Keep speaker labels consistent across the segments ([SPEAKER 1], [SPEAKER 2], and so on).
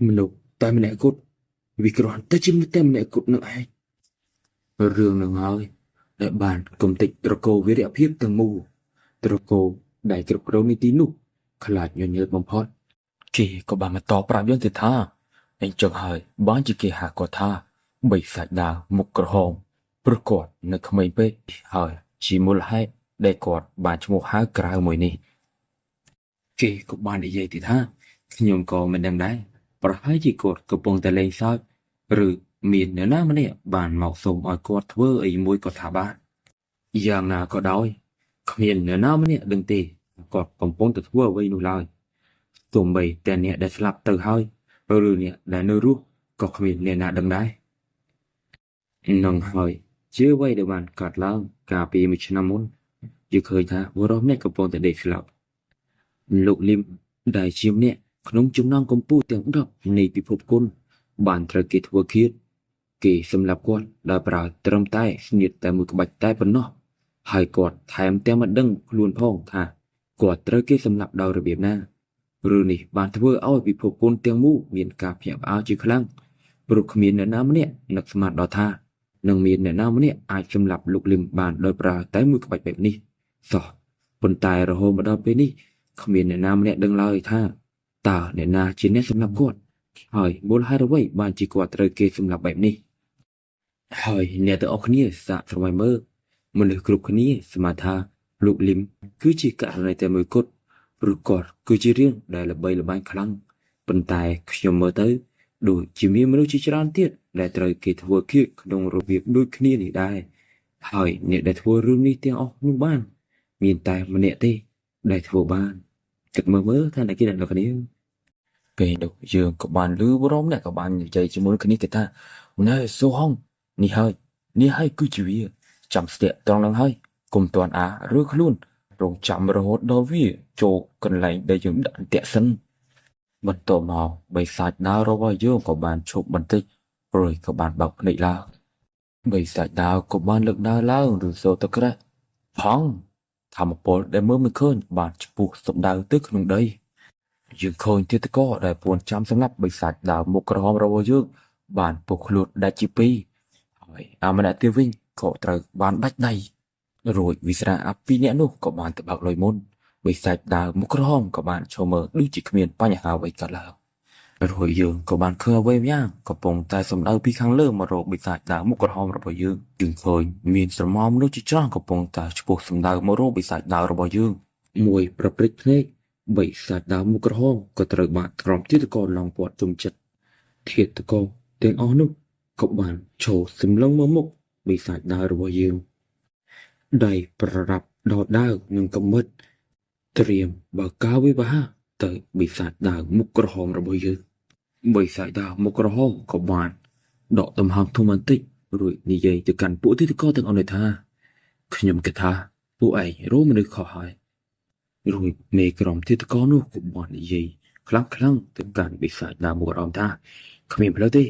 [SPEAKER 1] មនុស្សតែម្នាក់គត់វាគ្រាន់តែជាមនុស្សតែម្នាក់គត់នឹងឯងរឿងនឹងហើយដែលបានគំតិចត្រកូលវីរភាពទាំងមូលត្រកូលដែលគ្រប់គ្រងនីតិនោះខ្លាចញញើតបំផុតគេក៏បានបន្តប្រាប់យើងទៀតថាអញ្ចឹងហើយបានជាគេហៅគាត់ថាបិសាចដាវមុខក្រហមព្រោះគាត់នៅក្មេងពេកហើយជាមូលហេតុដែលគាត់បានឈ្មោះហៅក្រៅមួយនេះគេក៏បាននិយាយទៀតថាខ្ញុំក៏មិនដឹងដែរប្រហែលជាគាត់កំពុងតែលេងសើចឬមាននរណាម្នាក់បានមកសូមឲ្យគាត់ធ្វើអីមួយក៏ថាបានយ៉ាងណាក៏ដោយគ្មាននរណាម្នាក់ដឹងទេគាត់កំពុងតែធ្វើអ្វីនោះឡើយទោះបីតែអ្នកដែលស្លាប់ទៅហើយឬអ្នកដែលនៅរស់ក៏គ្មានអ្នកណាដឹងដែរនឹងហើយជាអ្វីដែលបានកាត់ឡើងកាលពីមួយឆ្នាំមុនយើងឃើញថាបុរសម្នាក់កំពុងតែដេកស្លាប់លោកលឹមដែលជាម្នាក់ក្នុងចំណោមកម្ពុជាទាំង10នៃពិភពគុណបានត្រូវគេធ្វើឃាតគេសម្លាប់គាត់ដោយប្រើត្រឹមតែស្នៀតតែមួយក្បាច់តែប៉ុណ្ណោះហើយគាត់ថែមទាំងមិនដឹងខ្លួនផងថាគាត់ត្រូវគេសម្លាប់ដោយរបៀបណារឿងនេះបានធ្វើឲ្យពិភពគុណទាំងមូលមានការភ្ញាក់ផ្អើលជាខ្លាំងព្រោះគ្មានអ្នកណាម្នាក់នឹកស្មានដល់ថានឹងមានអ្នកណាម្នាក់អាចសម្លាប់លោកលឹមបានដោយប្រើតែមួយក្បាច់បែបនេះសោះប៉ុន្តែរហូតមកដល់ពេលនេះគ្មានអ្នកណាម្នាក់ដឹងឡើយថាតើអ្នកណាជាអ្នកសម្លាប់គាត់ហើយមូលហេតុអ្វីបានជាគាត់ត្រូវគេសម្លាប់បែបនេះហើយអ្នកទាំងអស់គ្នាសាកស្រមៃមើលមនុស្សគ្រប់គ្នាស្មានថាលោកលឹមគឺជាករណីតែមួយគត់ព្រោះគាត់គឺជារឿងដែលល្បីល្បាញខ្លាំងប៉ុន្តែខ្ញុំមើលទៅដូចជាមានមនុស្សជាច្រើនទៀតដែលត្រូវគេធ្វើឃាតក្នុងរបៀបដូចគ្នានេះដែរហើយអ្នកដែលធ្វើរឿងនេះទាំងអស់នោះបានមានតែម្នាក់ទេដែលធ្វើបានគិតមើលថាអ្នកគេអ្នកនរគ្នាពេលនោះយើងក៏បានឮបរមអ្នកក៏បាននិយាយជាមួយគ្នាគេថាណែសូហងនេះហើយគឺជាវាចាំស្ទាក់ត្រង់នឹងហើយកុំតាន់អាឬខ្លួនរងចាំរហូតដល់វាចូលកន្លែងដែលយើងដាក់តាក់សិនបន្ទាប់មកបិសាចដាវរបស់យើងក៏បានឈប់បន្តិចរួចក៏បានបើកភ្នែកឡើងបិសាចដាវក៏បានលើកដើរឡើងឬសូទៅក្រែផងធម្មពលដែលមើលមិនឃើញបានឆ្ពោះសម្ដៅទៅក្នុងដីយើងឃើញទៀតក៏ដែលពួនចាំសម្រាប់បិសាចដាវមុខក្រហមរបស់យើងបានពុះខ្លួនដាច់ជាពីរហើយអាម្នាក់ទៀតវិញក៏ត្រូវបានដាច់ដៃរួចវិស្រាអាពីរនាក់នោះក៏បានទៅបើកលុយមុនបិសាចដាវមុខក្រហមក៏បានឈរមើលដូចជាគ្មានបញ្ហាអ្វីកើតឡើងរួចយើងក៏បានឃើញអ្វីម្យ៉ាងកំពុងតែសម្ដៅពីខាងលើមករកបិសាចដាវមុខក្រហមរបស់យើងឃើញមានស្រមោលមនុស្សជាច្រើនកំពុងតែឆ្ពោះសម្ដៅមករកបិសាចដាវរបស់យើងមួយប្រព្រឹត្តភ្នែកបិសាចដាវមុខក្រហមក៏ត្រូវបានក្រុមទៀតកោឡងពាត់ជុំចិត្តធាតុកោទាំងអស់នោះក៏បានឈរសម្លឹងមកមុខបិសាចដាវរបស់យើងដៃប្ររាប់ដល់ដាវនឹងកំមិតត្រៀមបើកការវិវហាទៅបិសាចដាវមុខក្រហមរបស់យើងបិសាចដាវមុខក្រហមក៏បានដកដង្ហើមធំបន្តិចរួចនិយាយទៅកាន់ពួកទីតកទាំងអស់នេះថាខ្ញុំគិតថាពួកឯងរោមមនុស្សខុសហើយរួចមេក្រុមទីតកនោះក៏បាននិយាយខ្លាំងទៅកាន់បិសាចដាវមុខក្រហមថាគ្មានផ្លូវទេ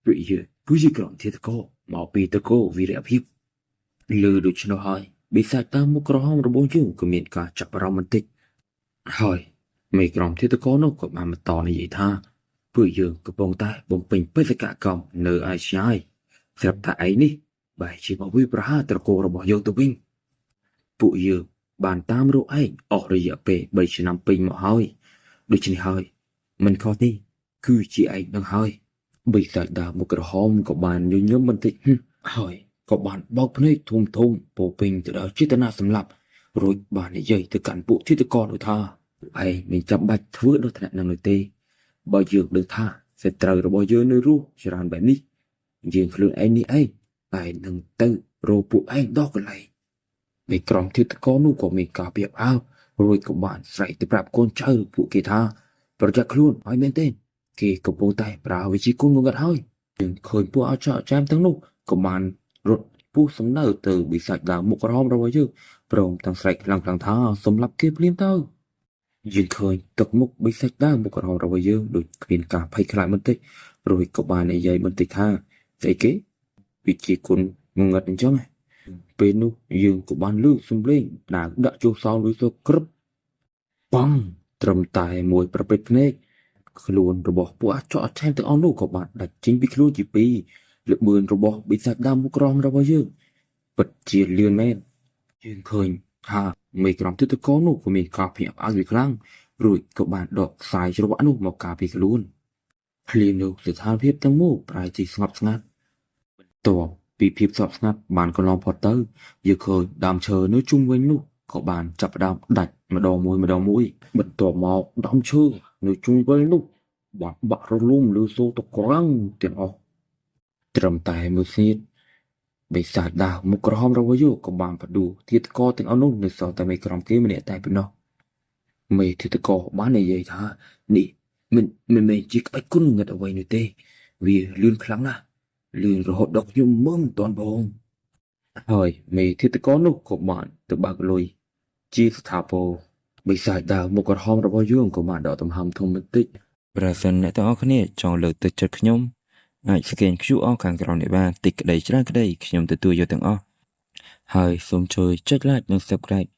[SPEAKER 1] ពួកយើងគឺជាក្រុមទីតកមកពីតកវីរភាពលើដូច្នោះហើយបិសាចដាវមុខក្រហមរបស់យើងក៏មានការចាប់អារម្មណ៍បន្តិចហើយមេក្រុមទីតកនោះក៏បានបន្តនិយាយថាពួកយើងកំពុងតែបំពេញបេសកកម្មនៅឯឆ្ងាយស្រាប់តែឯនេះបែរជាមកវិប្រហារត្រកូលរបស់យើងទៅវិញពួកយើងបានតាមរកឯងអស់រយៈពេល3ឆ្នាំពេញមកហើយដូច្នេះហើយមិនខុសទេគឺជាឯងនឹងហើយបិសាចដាវមុខក្រហមក៏បានញញឹមបន្តិចហើយក៏បានបោកភ្នែកធំពោពេញទៅដោយចេតនាសម្លាប់រួចបាននិយាយទៅកាន់ពួកទីតកនោះថាឯងមិនចាំបាច់ធ្វើដូចថ្នាក់នឹងនោះទេបើយើងដឹងថាសត្រូវរបស់យើងនៅរស់ច្រើនបែបនេះយើងខ្លួនឯងនេះឯងតែនឹងទៅរកពួកឯងដល់កន្លែងមេក្រុមទីតកនោះក៏មានការព្យាបាលរួចក៏បានស្រែកទៅប្រាប់កូនចៅពួកគេថាប្រយ័ត្នខ្លួនហើយមែនទេគេកំពុងតែប្រើវិជាគុណងឹតហើយយើងឃើញពួកអចចាមទាំងនោះក៏បានរត់ពុះសំដៅទៅបិសាចដាវមុខក្រហមរបស់យើងព្រមទាំងស្រែកខ្លាំងថាសម្រាប់គេភ្លាមទៅយើងឃើញទឹកមុខបិសាចដាវមុខក្រហមរបស់យើងដូចគ្មានការភ័យខ្លាចបន្តិចរួចក៏បាននិយាយបន្តិចថាស្អីគេវិជាគុណងឹតអញ្ចឹងពេលនោះយើងក៏បានលើកសំឡេងដាក់ចុះសោលឬទៅក្រឹបប៉ងត្រឹមតែមួយប្រពេចភ្នែក ខ្លួនរបស់ពួកអាចចោះថែមទាំងអស់នោះក៏បានដាច់ចេញពីខ្លួនជាពីរល្បឿនរបស់បិសាចដើមមុខក្រមរបស់យើងពិតជាលឿនមែនយើងឃើញថាមេក្រុមទិដ្ឋកនោះក៏មានការភ្ញាក់ផ្អើលខ្លាំងរួចក៏បានដកខ្សែច្រវាក់នោះមកការពារខ្លួនភ្លាមនោះស្ថានភាពទាំងមូលប្រែជាស្ងប់ស្ងាត់បន្ទាប់ពីភាពស្ងប់ស្ងាត់បានកន្លងផុតទៅយើងឃើញដើមឈើនៅជុំវិញនោះក៏បានចាប់ផ្ដើមដាច់ម្ដងមួយបន្ទាប់មកដើមឈើនៅជុំវិញនោះបានបាក់រលំលើសូរតក្រាំងទាំងអស់ត្រឹមតែមួយស្នៀតបិសាចដើមមុខក្រហមរបស់យើងក៏បានបដួលធាតុកទាំងអស់នោះនៅសល់តែមេក្រុមគេម្នាក់តែប៉ុណ្ណោះមេធាតុកបាននិយាយថានេះមិនមែនជាក្បាច់គុណងឹតអ្វីនោះទេវាលឿនខ្លាំងណាស់លឿនរហូតដល់ខ្ញុំមើលមិនទាន់បងហើយមេធាតុកនោះក៏បានទៅបើកលុយជាស្ថាពរបិសាចដើមមុខក្រហមរបស់យើងក៏បានដកទំហំធំបន្តិចប្រសិនអ្នកទាំងអស់គ្នាចង់លើកទឹកចិត្តខ្ញុំអាចស្កេន QR ខាងក្រោមនេះបានតិចក្តីច្រើនក្តីខ្ញុំទទួលយកទាំងអស់ហើយសូមជួយចុច like និង subscribe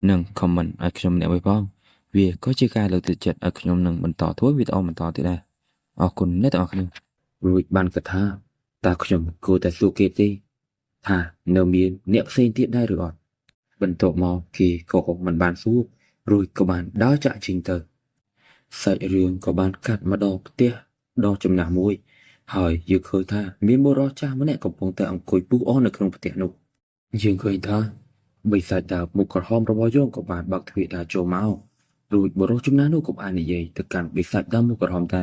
[SPEAKER 1] និង comment ឲ្យខ្ញុំម្នាក់មួយផងវាក៏ជាការលើកទឹកចិត្តឲ្យខ្ញុំនឹងបន្តធ្វើវីដេអូបន្តទៀតដែរអរគុណអ្នកទាំងអស់គ្នារួចបានគិតថាតើខ្ញុំគួរតែសួរគេទេថានៅមានអ្នកផ្សេងទៀតដែរឬអត់បន្ទាប់មកគេក៏មិនបានសួររួចក៏បានដើរចាក់ចេញទៅសាច់រឿងក៏បានកាត់មកដល់ផ្ទះដ៏ចំណាស់មួយហើយយើងឃើញថាមានបុរសចាស់ម្នាក់កំពុងតែអង្គុយពុះអស់នៅក្នុងផ្ទះនោះយើងឃើញថាបិសាចដើមមុខក្រហមរបស់យើងក៏បានបើកទ្វារដើរចូលមករួចបុរសចំណាស់នោះក៏បាននិយាយទៅកាន់បិសាចដើមមុខក្រហមថា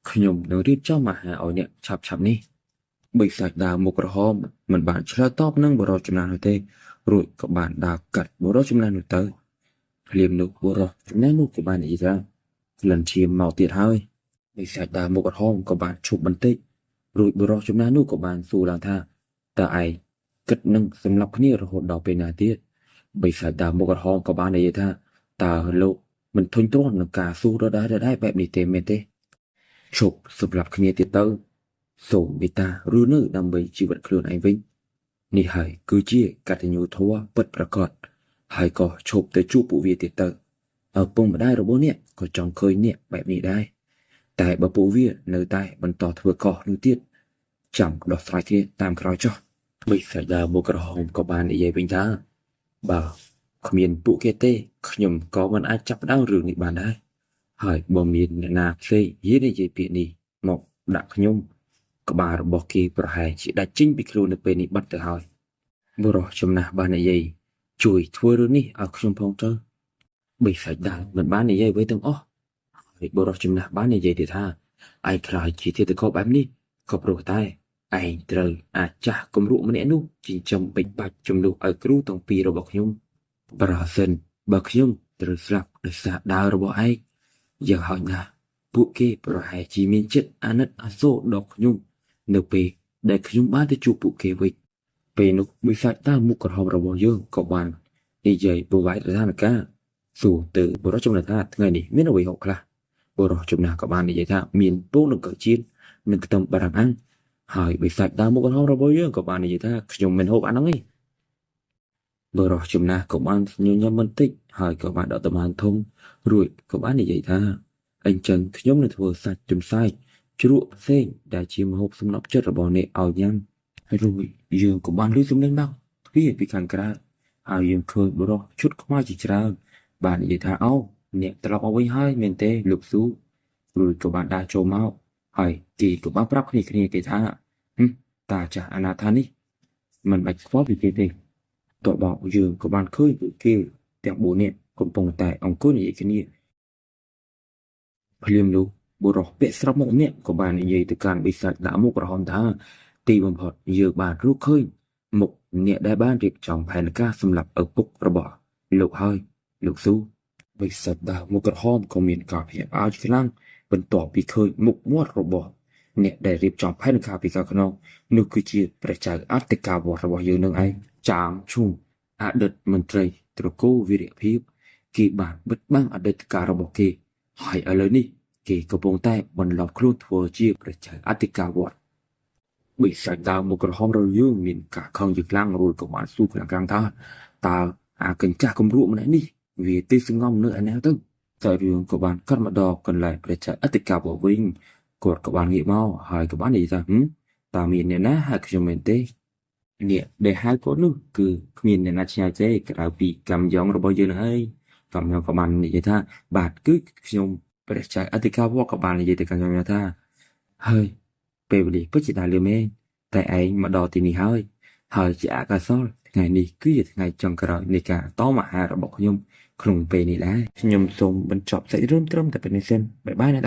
[SPEAKER 1] ខ្ញុំនឹងរៀបចំអាហារឲ្យអ្នកឆាប់នេះបិសាចដើមមុខក្រហមមិនបានឆ្លើយតបនឹងបុរសចំណាស់នោះទេរួចក៏បានដើរកាត់បុរសចំណាស់នោះទៅភ្លាមនោះបុរសចំណាស់នោះក៏បាននិយាយថាក្លិនឈាមមកទៀតហើយបិសាចដើមមុខក្រហមក៏បានឈប់បន្តិចរួចបុរសចំណាស់នោះក៏បានសួរឡើងថាតើឯងគិតនឹងសម្លាប់គ្នារហូតដល់ពេលណាទៀតបិសាចដើមមុខក្រហមក៏បាននិយាយថាតើលោកមិនធុញទ្រាន់នឹងការសួរដដែលបែបនេះទេមែនទេឈប់សម្លាប់គ្នាទៀតទៅសូមមេត្តាឬនៅដើម្បីជីវិតខ្លួនឯងវិញនេះហើយគឺជាកតញ្ញូធម៌ពិតប្រាកដហើយក៏ឈប់ទៅជួបពួកវាទៀតទៅឪពុកម្ដាយរបស់អ្នកក៏ចង់ឃើញអ្នកបែបនេះដែរតែបើពួកវានៅតែបន្តធ្វើកុសនោះទៀតចាំដោះស្រាយគ្នាតាមក្រោយចុះបិសាចដើមមុខក្រហមក៏បាននិយាយវិញថាបើគ្មានពួកគេទេខ្ញុំក៏មិនអាចចាប់ផ្ដើមរឿងនេះបានដែរហើយបើមានអ្នកណាផ្សេងនិយាយពាក្យនេះមកដាក់ខ្ញុំក្បាលរបស់គេប្រហែលជាដាច់ចេញពីខ្លួននៅពេលនេះបាត់ទៅហើយបុរសចំណាស់បាននិយាយជួយធ្វើរឿងនេះឲ្យខ្ញុំផងទៅបិសាចដើមមិនបាននិយាយអ្វីទាំងអស់ហើយបុរសចំណាស់បាននិយាយទៀតថាឯងខ្លាចជាធាតុកោបែបនេះក៏ព្រោះតែឯងត្រូវអាចចាស់គំរក់ម្នាក់នោះចិញ្ចឹមបិចបាច់ជំនួសឲ្យគ្រូទាំងពីររបស់ខ្ញុំប្រសិនបើខ្ញុំត្រូវស្លាប់ដោយសារដាវរបស់ឯងយ៉ាងហោចណាស់ពួកគេប្រហែលជាមានចិត្តអាណិតអាសូរដល់ខ្ញុំនៅពេលដែលខ្ញុំបានទៅជួបពួកគេវិញពេលនោះបិសាចដើមមុខក្រហមរបស់យើងក៏បាននិយាយប្រវត្តិស្ថានភាពសួរទៅបុរសចំណាស់ថាថ្ងៃនេះមានអ្វីហូបខ្លះបុរសចំណាស់ក៏បាននិយាយថាមានពងនិងកៅជៀននិងខ្ទឹមបារាំងអាំងហើយបិសាចដើមមុខក្រហមរបស់យើងក៏បាននិយាយថាខ្ញុំមិនហូបអាហ្នឹងទេបុរសចំណាស់ក៏បានញញឹមបន្តិចហើយក៏បានដកដង្ហើមធំរួចក៏បាននិយាយថាអញ្ចឹងខ្ញុំនឹងធ្វើសាច់ចំសាយជ្រក់ផ្សេងដែលជាម្ហូបសំណប់ចិត្តរបស់អ្នកឲ្យញ៉ាំហើយរួចយើងក៏បានឮសំឡេងដល់ទ្វារពីខាងក្រៅហើយយើងឃើញបុរសឈុតខ្មៅជាច្រើនបាននិយាយថាអូអ្នកត្រឡប់មកវិញហើយមែនទេលោកស៊ូរួចក៏បានដើរចូលមកហើយគេក៏បានប្រាប់គ្នាគេថាតាចាស់អនាថានេះមិនបាច់ខ្វល់ពីគេទេតបមកយើងក៏បានឃើញពួកគេទាំង4នាក់កំពុងតែអង្គុយនិយាយគ្នាភ្លាមនោះបុរសពាក់ស្រប់មកម្នាក់ក៏បាននិយាយទៅកាន់បិសាចដាក់មុខក្រហមថាទីបំផុតយើងបានរកឃើញមុខអ្នកដែលបានរៀបចំផែនការសម្រាប់ឪពុករបស់លោកហើយលោកស៊ូបិសាចដាក់មុខក្រហមក៏មានការភ្ញាក់ផ្អើលខ្លាំងបន្ទាប់ពីឃើញមុខមាត់របស់អ្នកដែលរៀបចំផែនការពីខាងក្នុងនោះគឺជាព្រះចៅអធិការវត្តរបស់យើងនឹងឯងចាងឈុំអតីតមន្ត្រីត្រកូលវីរភាពគេបានបិទបាំងអតីតការរបស់គេហើយឥឡូវនេះគេកំពុងតែបន្លប់ខ្លួនធ្វើជាព្រះចៅអធិការវត្តបិសាចដើមមុខក្រហមរបស់យើងមានការខឹងជាខ្លាំងរួចក៏បានស៊ូខ្លាំងៗថាតើអាកញ្ចាស់គំរក់ម្នាក់នេះវាទីសងំនៅឯណាទៅ Tạiរឿងក៏បានកាត់មកដល់កន្លែងព្រះចៅអធិការមកវិញគាត់ក៏បានងាកមកហើយក៏បាននិយាយថាតើមានអ្នកណាហៅខ្ញុំមែនទេអ្នកដែលហៅគាត់នោះគឺគ្មានអ្នកណាឆ្ងាយទេក្រៅពីកម្មយ៉ងរបស់យើងនឹងហើយកម្មយ៉ងក៏បាននិយាយថាបាទគឺខ្ញុំព្រះចៅអធិការវត្តក៏បាននិយាយទៅកម្មយ៉ងថាហើយពេលវេលាពិតជាដើរលឿនមែនតែឯងមកដល់ទីនេះហើយជាអកុសលថ្ងៃនេះគឺជាថ្ងៃចុងក្រោយនៃការតមអាហាររបស់ខ្ញុំក្នុងពេលនេះដែរខ្ញុំសូមបញ្ចប់សាច់រឿងត្រឹមតែប៉ុណ្្នេះសិនបាយបាយណា